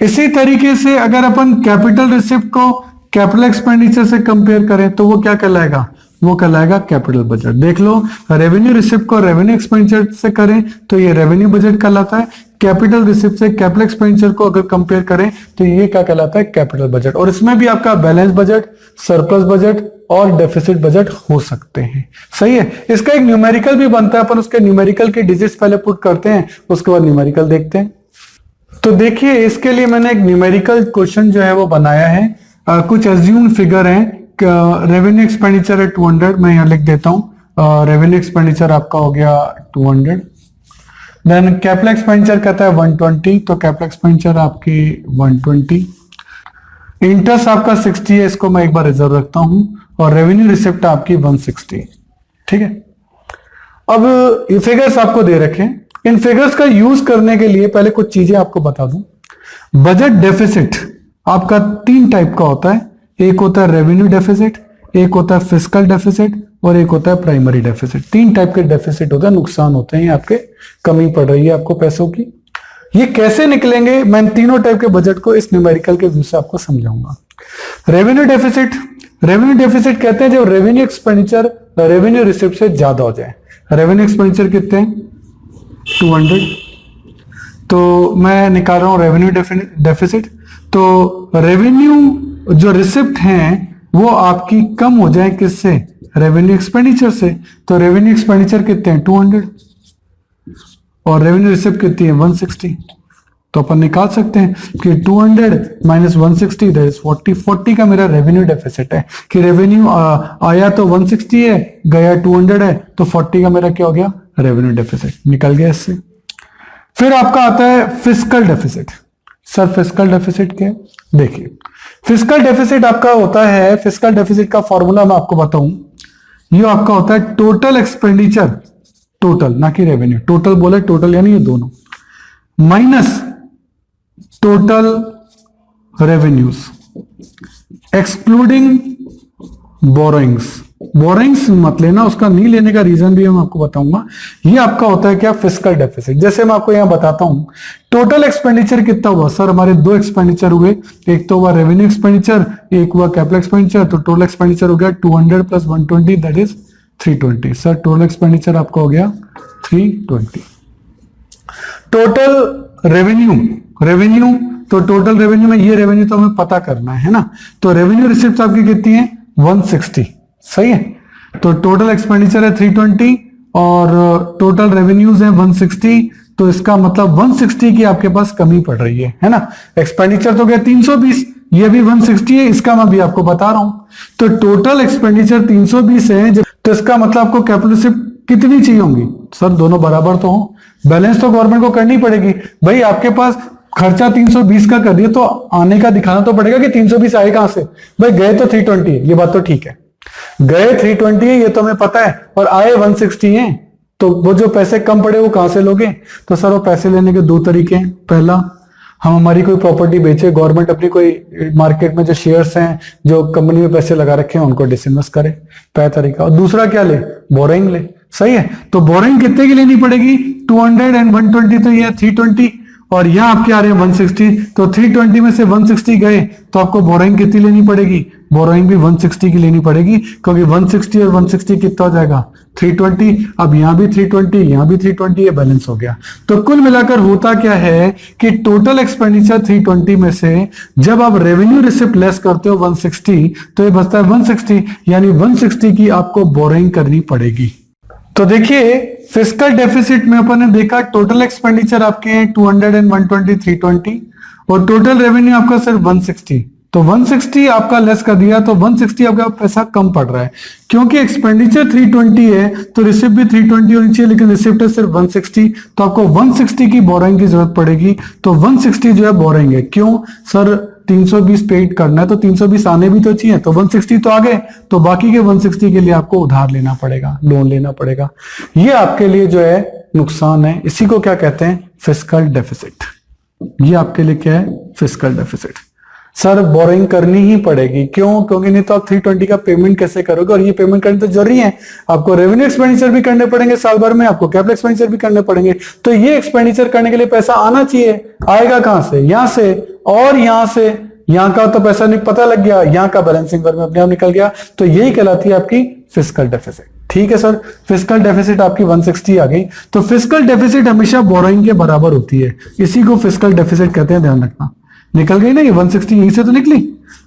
इसी तरीके से अगर अपन कैपिटल रिसिप्ट को कैपिटल एक्सपेंडिचर से कंपेयर करें तो वो क्या कहलाएगा, वो कहलाएगा कैपिटल बजट। देख लो, रेवेन्यू रिसिप्ट को रेवेन्यू एक्सपेंडिचर से करें तो ये रेवेन्यू बजट कहलाता है, कैपिटल रिसिप्ट से कैपिटल एक्सपेंडिचर को अगर कंपेयर करें तो ये क्या कहलाता है, कैपिटल बजट। और इसमें भी आपका बैलेंस बजट, सरप्लस बजट और डेफिसिट बजट हो सकते हैं। सही है। इसका एक न्यूमेरिकल भी बनता है, अपन उसके न्यूमेरिकल के डिजिट्स पहले पुट करते हैं, उसके बाद न्यूमेरिकल देखते हैं। तो देखिए, इसके लिए मैंने एक न्यूमेरिकल क्वेश्चन जो है वो बनाया है। कुछ एज्यूम फिगर है, रेवेन्यू एक्सपेंडिचर है 200, मैं यहां लिख देता हूं। रेवेन्यू एक्सपेंडिचर आपका हो गया 200, देन कैपिटल एक्सपेंडिचर कहता है 120, तो कैपिटल एक्सपेंडिचर आपकी 120, इंटरेस्ट आपका 60 है, इसको मैं एक बार रिजर्व रखता हूं, और रेवेन्यू रिसिप्ट आपकी 160। ठीक है। अब ये फिगर्स आपको दे रखे हैं, इन फिगर्स का यूज करने के लिए पहले कुछ चीजें आपको बता दूं। बजट डेफिसिट आपका 3 टाइप का होता है, एक होता है रेवेन्यू डेफिसिट, एक होता है फिस्कल डेफिसिट और एक होता है प्राइमरी डेफिसिट। 3 टाइप के डेफिसिट होता है, नुकसान होते हैं आपके, कमी पड़ रही है आपको पैसों की। ये कैसे निकलेंगे, मैं इन तीनों टाइप के बजट को इस न्यूमेरिकल के व्यू से आपको समझाऊंगा। रेवेन्यू डेफिसिट, रेवेन्यू डेफिसिट कहते हैं जब रेवेन्यू एक्सपेंडिचर रेवेन्यू रिसिप्ट से ज्यादा हो जाए। रेवेन्यू एक्सपेंडिचर कितने हैं, 200, तो मैं निकाल रहा हूं रेवेन्यू डेफिसिट। तो रेवेन्यू जो रिसिप्ट हैं वो आपकी कम हो जाए किससे, रेवेन्यू एक्सपेंडिचर से। तो रेवेन्यू एक्सपेंडिचर कितने हैं, 200, और रेवेन्यू रिसिप्ट कितनी है, 160। तो अपन निकाल सकते हैं कि 200 माइनस 160 दैट इज 40। 40 का मेरा रेवेन्यू डेफिसिट है कि रेवेन्यू आया तो 160 है, गया 200 है, तो 40 का मेरा क्या हो गया, रेवेन्यू डेफिसिट निकल गया इससे। फिर आपका आता है fiscal deficit. Sir fiscal deficit क्या है, देखिए फिस्कल डेफिसिट आपका होता है, फिस्कल डेफिसिट का फॉर्मूला मैं आपको बताऊं, ये आपका होता है टोटल एक्सपेंडिचर, टोटल ना कि रेवेन्यू, टोटल बोले टोटल यानी ये दोनों, minus total revenues excluding borrowings. Borrowings मत लेना, उसका नहीं लेने का रीजन भी मैं आपको बताऊंगा। ये आपका होता है क्या, फिस्कल डेफिसिट। जैसे मैं आपको यहां बताता हूं, टोटल एक्सपेंडिचर कितना हुआ, सर हमारे 2 एक्सपेंडिचर हुए, एक तो हुआ रेवेन्यू एक्सपेंडिचर, एक हुआ कैपिटल एक्सपेंडिचर। तो टोटल एक्सपेंडिचर हो गया 200 plus 120 that is 320। Sir total expenditure आपका हो गया 320। टोटल रेवेन्यू, रेवेन्यू तो टोटल रेवेन्यू में ये रेवेन्यू तो हमें पता करना है ना, तो रेवेन्यू रिसिप्ट आपकी कितनी है, 160। सही है। तो टोटल एक्सपेंडिचर है 320 और टोटल रेवेन्यूज है 160, तो इसका मतलब 160 की आपके पास कमी पड़ रही है ना। एक्सपेंडिचर तो गया 320, ये भी 160 है, इसका मैं भी आपको बता रहा हूं। तो टोटल एक्सपेंडिचर 320 है, तो इसका मतलब आपको कैपिटल रिसिप्ट कितनी चाहिए होंगी, सर दोनों बराबर तो हो, बैलेंस तो गवर्नमेंट को करनी पड़ेगी। भाई आपके पास खर्चा 320 का कर दिया तो आने का दिखाना तो पड़ेगा कि 320 आए कहां से। भाई गए तो 320 है, ये बात तो ठीक है, गए 320 है ये तो हमें पता है, और आए 160 हैं, तो वो जो पैसे कम पड़े वो कहां से लोगे। तो सर वो पैसे लेने के 2 तरीके हैं। पहला, हम हमारी कोई प्रॉपर्टी बेचे, गवर्नमेंट अपनी कोई मार्केट में जो शेयर्स हैं, जो कंपनी में पैसे लगा रखे हैं, उनको डिसइन्वेस्ट करे, पहला तरीका। और दूसरा क्या ले, बोरिंग ले। सही है। तो बोरिंग कितने की लेनी पड़ेगी, 200 एंड 120, तो ये 320, और यहां आपके आ रहे हैं 160, तो 320 में से 160 गए तो आपको बोरोइंग कितनी लेनी पड़ेगी, बोरोइंग भी 160 की लेनी पड़ेगी, क्योंकि 160 और 160 कितना हो जाएगा, 320। अब यहां भी 320, यहां भी 320, ये बैलेंस हो गया। तो कुल मिलाकर होता क्या है कि टोटल एक्सपेंडिचर 320 में से जब आप रेवेन्यू रिसिप्ट लेस करते हो 160, तो ये बचता है 160, यानी 160 की आपको बोरोइंग करनी पड़ेगी। तो देखिए फिस्कल डेफिसिट में अपन ने देखा टोटल एक्सपेंडिचर आपके हैं 200 एंड 120, 320, और टोटल रेवेन्यू आपका सिर्फ 160। तो 160 आपका लेस कर दिया, तो 160 आपका पैसा कम पड़ रहा है, क्योंकि एक्सपेंडिचर 320 है तो रिसिप्ट भी 320 होनी चाहिए, लेकिन रिसिप्ट है सिर्फ 160, तो आपको 160 की बोरोइंग की जरूरत पड़ेगी। तो 160 जो है बोरोइंग है। क्यों सर, 320 पेड करना है तो 320 आने भी तो चाहिए, तो 160 तो आ गए, तो बाकी के 160 के लिए आपको उधार लेना पड़ेगा, लोन लेना पड़ेगा। ये आपके लिए जो है नुकसान है, इसी को क्या कहते हैं, फिस्कल डेफिसिट। ये आपके लिए क्या है, फिस्कल डेफिसिट। सर बोरिंग करनी ही पड़ेगी, क्यों? क्योंकि नहीं तो आप 320 का पेमेंट कैसे करोगे, और ये पेमेंट करनी तो जरूरी है। आपको रेवेन्यू एक्सपेंडिचर भी करने पड़ेंगे साल भर में, आपको कैपिटल एक्सपेंडिचर भी करने पड़ेंगे। तो ये एक्सपेंडिचर करने के लिए पैसा आना चाहिए। आएगा कहां से? यहां से, और यहां से। यहां का तो पैसा नहीं पता लग गया, यहां का बैलेंसिंग वर्क में अपने आप निकल गया। तो यही कहलाती है आपकी फिस्कल डेफिसिट। ठीक है सर, फिस्कल डेफिसिट आपकी 160 आ गई। तो फिस्कल डेफिसिट हमेशा बोरोइंग के बराबर होती है, इसी को फिस्कल डेफिसिट कहते हैं, ध्यान रखना। निकल गई ना ये 160, यहीं से तो निकली।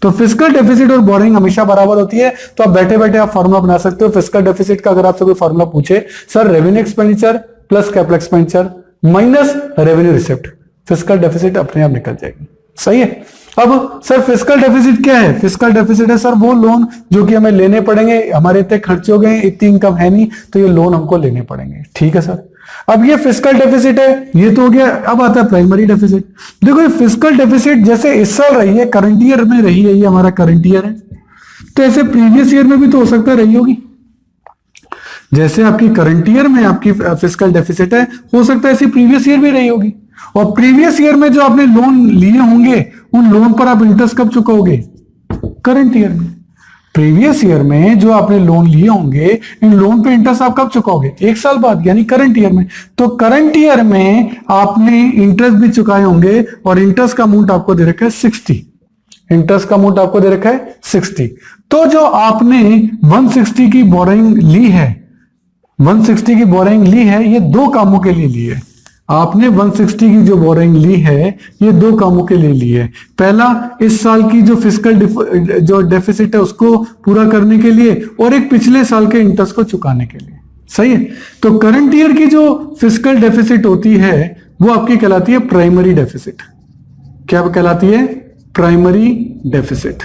तो फिस्कल डेफिसिट और बोरिंग हमेशा बराबर होती है। तो आप बैठे बैठे आप फॉर्मूला बना सकते हो फिस्कल डेफिसिट का। अगर आपसे कोई फॉर्मूला पूछे, sir revenue expenditure plus capital expenditure minus revenue receipt, fiscal deficit अपने आप निकल जाएगी। सही है। अब सर फिस्कल डेफिसिट क्या है? फिस्कल डेफिसिट है सर वो लोन जो कि हमें लेने पड़ेंगे, हमारे इतने खर्चे हो गए, इतनी इनकम है नहीं, तो ये लोन हमको लेने पड़ेंगे। ठीक है सर। अब ये फिस्कल डेफिसिट है, ये तो हो गया। अब आता है प्राइमरी डेफिसिट। देखो ये फिस्कल डेफिसिट जैसे इस साल रही है, करंट ईयर में रही है, ये हमारा करंट ईयर है, तो ऐसे प्रीवियस ईयर में भी तो हो सकता है रही होगी। जैसे आपकी करंट ईयर में आपकी फिस्कल डेफिसिट है, हो सकता है ऐसी प्रीवियस ईयर भी रही होगी। और प्रीवियस ईयर में जो आपने लोन लिए होंगे, उन लोन पर आप इंटरेस्ट कब चुकाओगे? करंट ईयर में। प्रीवियस ईयर में जो आपने लोन लिए होंगे, इन लोन पे इंटरेस्ट आप कब चुकाओगे? 1 साल बाद, यानी करंट ईयर में। तो करंट ईयर में आपने इंटरेस्ट भी चुकाए होंगे, और इंटरेस्ट का अमाउंट आपको दे रखा है 60। इंटरेस्ट का अमाउंट आपको दे रखा है 60। तो जो आपने 160 की बोरिंग ली है, 160 की बोरिंग ली है, ये 2 कामों के लिए ली है। आपने 160 की जो बोरिंग ली है, ये 2 कामों के लिए ली है। पहला, इस साल की जो फिस्कल जो डेफिसिट है उसको पूरा करने के लिए, और एक पिछले साल के इंटरेस्ट को चुकाने के लिए। सही है। तो करंट ईयर की जो फिस्कल डेफिसिट होती है, वो आपकी कहलाती है प्राइमरी डेफिसिट। क्या कहलाती है? Primary deficit.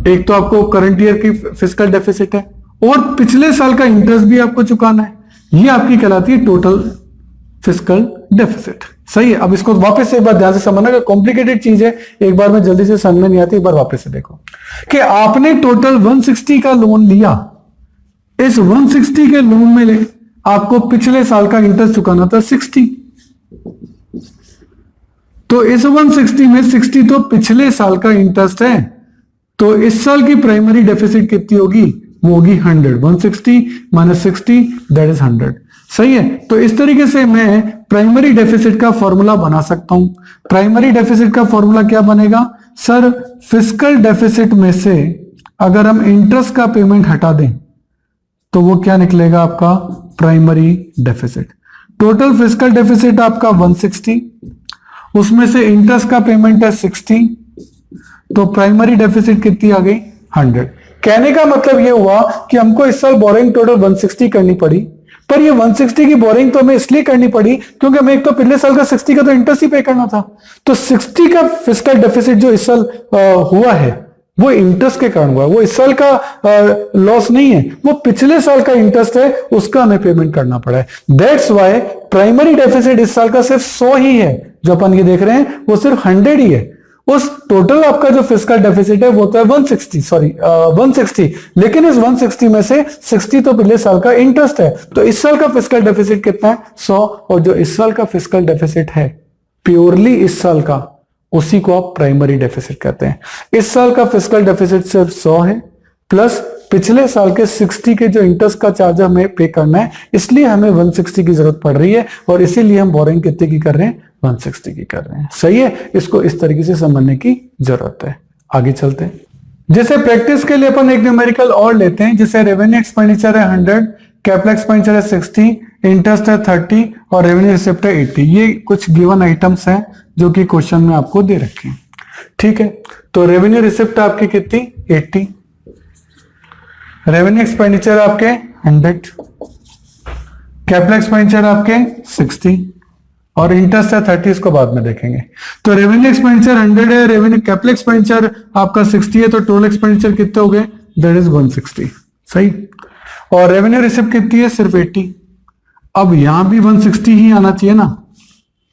एक तो आपको करंट ईयर की फिस्कल डेफिसिट है, और पिछले साल का इंटरेस्ट भी आपको चुकाना है, ये आपकी कहलाती है टोटल फिस्कल डेफिसिट। सही है। अब इसको वापस से एक बार ध्यान से समझना, कॉम्प्लिकेटेड चीज है, एक बार में जल्दी से समझ में नहीं आती, एक बार वापस से देखो कि आपने टोटल 160 का लोन लिया। इस 160 के लोन में आपको पिछले साल का इंटरेस्ट चुकाना था 60। तो इस 160 में 60 तो पिछले साल का इंटरेस्ट है। तो इस साल की प्राइमरी डेफिसिट कितनी होगी? वो होगी 100। 160 माइनस 60 दैट इज 100। सही है। तो इस तरीके से मैं प्राइमरी डेफिसिट का फॉर्मूला बना सकता हूं। प्राइमरी डेफिसिट का फॉर्मूला क्या बनेगा? सर फिस्कल डेफिसिट में से अगर हम इंटरेस्ट का पेमेंट हटा दें, तो वो क्या निकलेगा आपका? Primary deficit. Total fiscal deficit आपका 160, उसमें से इंटरेस्ट का पेमेंट है 60, तो प्राइमरी डेफिसिट कितनी आ गई? 100। कहने का मतलब ये हुआ कि हमको इस साल बोरिंग टोटल 160 करनी पड़ी, पर ये 160 की बोरिंग तो हमें इसलिए करनी पड़ी क्योंकि हमें एक तो पिछले साल का 60 का तो इंटरेस्ट ही पे करना था। तो 60 का फिस्कल डेफिसिट जो इस साल हुआ है, वो इंटरेस्ट के कारण हुआ है, वो इस साल का लॉस नहीं है, वो पिछले साल का इंटरेस्ट है, उसका हमें पेमेंट करना पड़ा है। दैट्स वाई प्राइमरी डेफिसिट इस साल का सिर्फ 100 ही है, जो अपन ये देख रहे हैं वो सिर्फ 100 ही है। उस टोटल आपका जो फिस्कल डेफिसिट है वो तो है 160, लेकिन इस 160 में से 60 तो पिछले साल का इंटरेस्ट है। तो इस साल का फिस्कल डेफिसिट कितना है? 100। और जो इस साल का फिस्कल डेफिसिट है प्योरली इस साल का, उसी को आप प्राइमरी डेफिसिट कहते हैं। इस साल का फिस्कल डेफिसिट सिर्फ 100 है, प्लस पिछले साल के 60 के जो इंटरेस्ट का चार्ज हमें पे करना है, इसलिए हमें 160 की जरूरत पड़ रही है, और इसीलिए हम बोरिंग कितने की कर रहे हैं? 160 की कर रहे हैं। सही है। इसको इस तरीके से समझने की जरूरत है। आगे चलते हैं। जैसे प्रैक्टिस के लिए अपन एक न्यूमेरिकल और लेते हैं, जैसे रेवेन्यू एक्सपेंडिचर है 100, कैपिटल एक्सपेंडिचर है 60, इंटरेस्ट है 30 और रेवेन्यू रिसिप्ट है 80। ये कुछ गिवन आइटम्स हैं जो कि क्वेश्चन में आपको दे रखे हैं। ठीक है। तो रेवेन्यू रिसिप्ट आपकी कितनी? 80, रेवेन्यू एक्सपेंडिचर आपके 100, कैपिटल एक्सपेंडिचर आपके 60 और इंटरेस्ट है 30, इसको बाद में देखेंगे। तो रेवेन्यू एक्सपेंडिचर 100 है, रेवेन्यू कैपिटल एक्सपेंडिचर आपका 60 है, तो टोटल एक्सपेंडिचर कितने हो गए? That is 160। सही। और रेवेन्यू रिसिप्ट कितनी है? सिर्फ 80। अब यहां भी 160 ही आना चाहिए ना,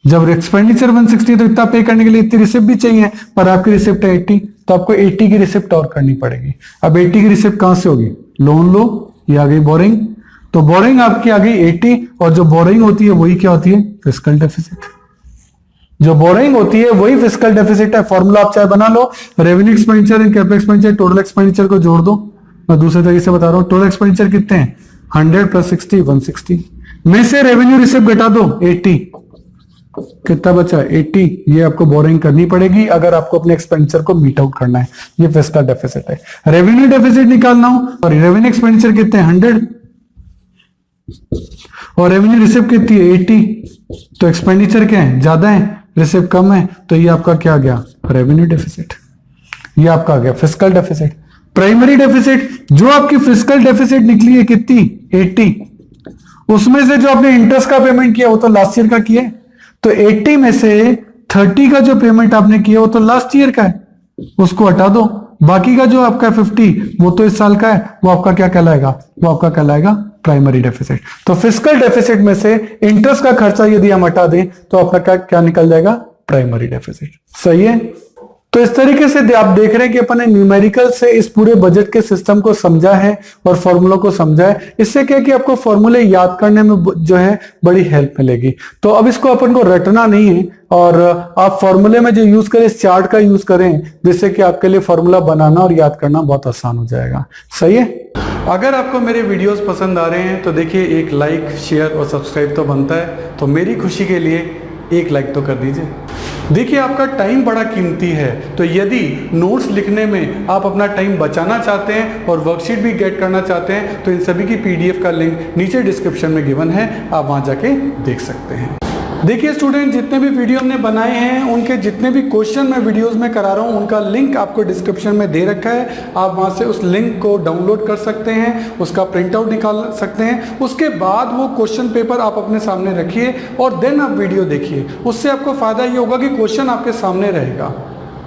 जब एक्सपेंडिचर 160 तो इतना पे करने के लिए इतनी रिसिप्ट भी चाहिए, पर आपकी रिसिप्ट है 80, तो आपको 80 की रिसिप्ट और करनी पड़ेगी। अब 80 की रिसिप्ट कहां से होगी? लोन लो, ये आ गई बोरिंग, तो बोरिंग आपकी आ गई 80, और जो बोरिंग होती है वही क्या होती है? Fiscal deficit. जो बोरिंग होती है वही फिस्कल डेफिसिट है। फॉर्मूला आप चाहे बना लो, revenue expenditure and capital expenditure, total expenditure को जोड़ दो। मैं दूसरे तरीके से बता रहा हूं, टोटल एक्सपेंडिचर कितने हैं 100 प्लस 60 160 में से रेवेन्यू रिसिप्ट घटा दो 80, कितना बचा 80। ये आपको बोरिंग करनी पड़ेगी अगर आपको अपने एक्सपेंडिचर को मीट आउट करना है। ये फिस्कल डेफिसिट है। रेवेन्यू डेफिसिट निकालना हो और रेवेन्यू एक्सपेंडिचर कितने हैं 100 और रेवेन्यू रिसिप्ट कितनी है 80, तो एक्सपेंडिचर क्या है ज्यादा है, रिसिप्ट कम है, तो ये आपका क्या आ गया रेवेन्यू डेफिसिट। ये आपका आ गया फिस्कल डेफिसिट। प्राइमरी डेफिसिट, जो आपकी फिस्कल डेफिसिट निकली है कितनी 80, उसमें से जो आपने इंटरेस्ट का पेमेंट किया वो तो लास्ट ईयर का किया है, तो 80 में से 30 का जो पेमेंट आपने किया वो तो लास्ट ईयर का है, उसको हटा दो। बाकी का जो आपका 50 वो तो इस साल का है, वो आपका क्या कहलाएगा, वो आपका कहलाएगा प्राइमरी डेफिसिट। तो फिस्कल डेफिसिट में से इंटरेस्ट का खर्चा यदि हम हटा दें तो आपका क्या क्या निकल जाएगा, प्राइमरी डेफिसिट। सही है। तो इस तरीके से आप देख रहे हैं कि अपन ने न्यूमेरिकल से इस पूरे बजट के सिस्टम को समझा है और फॉर्मूलों को समझा है। इससे क्या कि आपको फॉर्मूले याद करने में जो है बड़ी हेल्प मिलेगी। तो अब इसको अपन को रटना नहीं है और आप फॉर्मूले में जो यूज करें इस चार्ट का यूज करें, जिससे कि आपके लिए फॉर्मूला बनाना और याद करना बहुत आसान हो जाएगा। सही है। अगर आपको मेरे वीडियोस पसंद आ रहे हैं तो देखिए एक लाइक शेयर और सब्सक्राइब तो बनता है, तो मेरी खुशी के लिए एक लाइक तो कर दीजिए। देखिए आपका टाइम बड़ा कीमती है, तो यदि नोट्स लिखने में आप अपना टाइम बचाना चाहते हैं और वर्कशीट भी गेट करना चाहते हैं तो इन सभी की पीडीएफ का लिंक नीचे डिस्क्रिप्शन में गिवन है, आप वहां जाके देख सकते हैं। देखिए स्टूडेंट, जितने भी वीडियो हमने बनाए हैं उनके जितने भी क्वेश्चन मैं वीडियोस में करा रहा हूं उनका लिंक आपको डिस्क्रिप्शन में दे रखा है। आप वहां से उस लिंक को डाउनलोड कर सकते हैं, उसका प्रिंट आउट निकाल सकते हैं। उसके बाद वो क्वेश्चन पेपर आप अपने सामने रखिए और देन आप वीडियो देखिए। उससे आपको फायदा ये होगा कि क्वेश्चन आपके सामने रहेगा।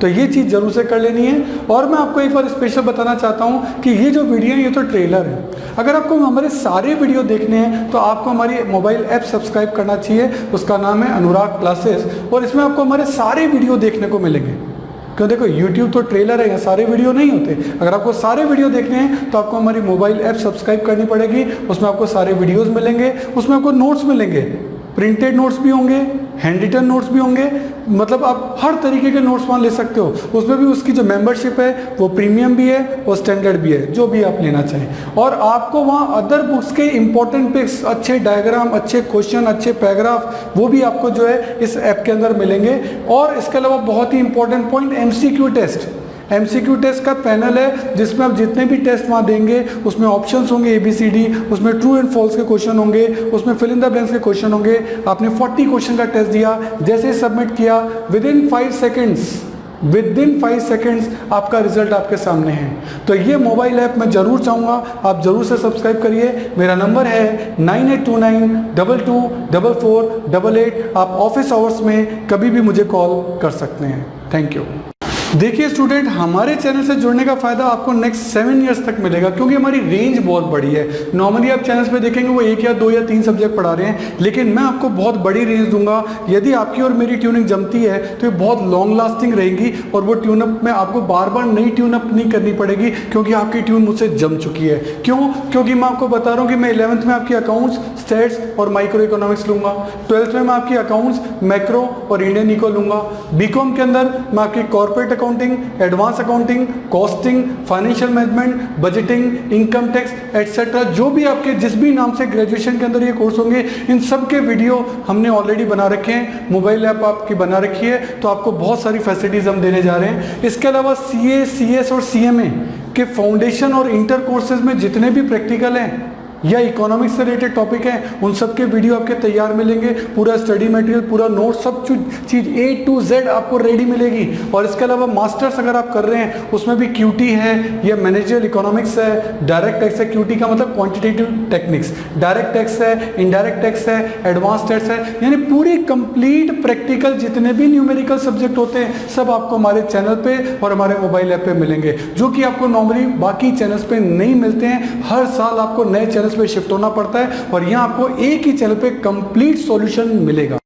तो ये चीज़ जरूर से कर लेनी है। और मैं आपको एक बार स्पेशल बताना चाहता हूँ कि ये जो वीडियो है ये तो ट्रेलर है। अगर आपको हमारे सारे वीडियो देखने हैं तो आपको हमारी मोबाइल ऐप सब्सक्राइब करना चाहिए। उसका नाम है अनुराग क्लासेस और इसमें आपको हमारे सारे वीडियो देखने को मिलेंगे। क्यों, देखो YouTube तो ट्रेलर है, सारे वीडियो नहीं होते। अगर आपको सारे वीडियो देखने हैं तो आपको हमारी मोबाइल ऐप सब्सक्राइब करनी पड़ेगी। उसमें आपको सारे वीडियोस मिलेंगे, उसमें आपको नोट्स मिलेंगे, प्रिंटेड नोट्स भी होंगे, हैंड रिटन नोट्स भी होंगे, मतलब आप हर तरीके के नोट्स वहाँ ले सकते हो। उसमें भी उसकी जो मेंबरशिप है वो प्रीमियम भी है और स्टैंडर्ड भी है, जो भी आप लेना चाहें। और आपको वहाँ अदर बुक्स के इंपॉर्टेंट पिक्स, अच्छे डायग्राम, अच्छे क्वेश्चन, अच्छे पैराग्राफ, वो भी आपको जो है इस ऐप के अंदर मिलेंगे। और इसके अलावा बहुत ही important point, MCQ test. MCQ test का पैनल है जिसमें आप जितने भी टेस्ट वहाँ देंगे उसमें ऑप्शंस होंगे ABCD, उसमें ट्रू एंड फॉल्स के क्वेश्चन होंगे, उसमें फिल इन द ब्लैंक्स के क्वेश्चन होंगे। आपने 40 क्वेश्चन का टेस्ट दिया, जैसे ही सबमिट किया विदिन 5 सेकेंड्स आपका रिजल्ट आपके सामने है। तो ये मोबाइल ऐप मैं जरूर चाहूँगा आप जरूर से सब्सक्राइब करिए। मेरा नंबर है 9829224488। आप ऑफिस आवर्स में कभी भी मुझे कॉल कर सकते हैं। Thank you. देखिए स्टूडेंट, हमारे चैनल से जुड़ने का फायदा आपको नेक्स्ट 7 इयर्स तक मिलेगा, क्योंकि हमारी रेंज बहुत बड़ी है। नॉर्मली आप चैनल्स पे देखेंगे वो 1 या 2 या 3 सब्जेक्ट पढ़ा रहे हैं, लेकिन मैं आपको बहुत बड़ी रेंज दूंगा। यदि आपकी और मेरी ट्यूनिंग जमती है तो ये बहुत लॉन्ग लास्टिंग रहेगी और वो ट्यूनअप में आपको बार बार नई ट्यूनअप नहीं करनी पड़ेगी, क्योंकि आपकी ट्यून मुझसे जम चुकी है। क्यों? क्योंकि मैं आपको बता रहा हूँ कि मैं 11th में आपकी अकाउंट्स, स्टेट्स और माइक्रो इकोनॉमिक्स लूंगा। 12th में मैं आपकी अकाउंट्स, मैक्रो और इंडियन इको लूंगा। बीकॉम के अंदर मैं आपकी corporate accounting, advance accounting, costing, financial management, budgeting, income tax etcetera, जो भी आपके जिस भी नाम से ग्रेजुएशन के अंदर ये कोर्स होंगे, इन सब के वीडियो हमने ऑलरेडी बना रखे हैं। मोबाइल ऐप आपकी बना रखी है, तो आपको बहुत सारी फैसिलिटीज हम देने जा रहे हैं। इसके अलावा CA, CS और CMA के फाउंडेशन और इंटर कोर्सेज में जितने भी प्रैक्टिकल हैं या इकोनॉमिक्स से रिलेटेड टॉपिक हैं, उन सब के वीडियो आपके तैयार मिलेंगे। पूरा स्टडी मटेरियल, पूरा नोट, सब चीज़ A to Z आपको रेडी मिलेगी। और इसके अलावा मास्टर्स अगर आप कर रहे हैं उसमें भी QT है या मैनेजरियल इकोनॉमिक्स है, डायरेक्ट टैक्स है। QT का मतलब क्वांटिटेटिव टेक्निक्स, डायरेक्ट टैक्स है, इनडायरेक्ट टैक्स है, एडवांस टैक्स है, यानी पूरी कंप्लीट प्रैक्टिकल जितने भी न्यूमेरिकल सब्जेक्ट होते हैं सब आपको हमारे चैनल पे और हमारे मोबाइल ऐप पे मिलेंगे, जो कि आपको नॉर्मली बाकी चैनल्स पे नहीं मिलते हैं। हर साल आपको नए चैनल पे शिफ्ट होना पड़ता है और यहाँ आपको एक ही चैनल पे कंप्लीट सॉल्यूशन मिलेगा।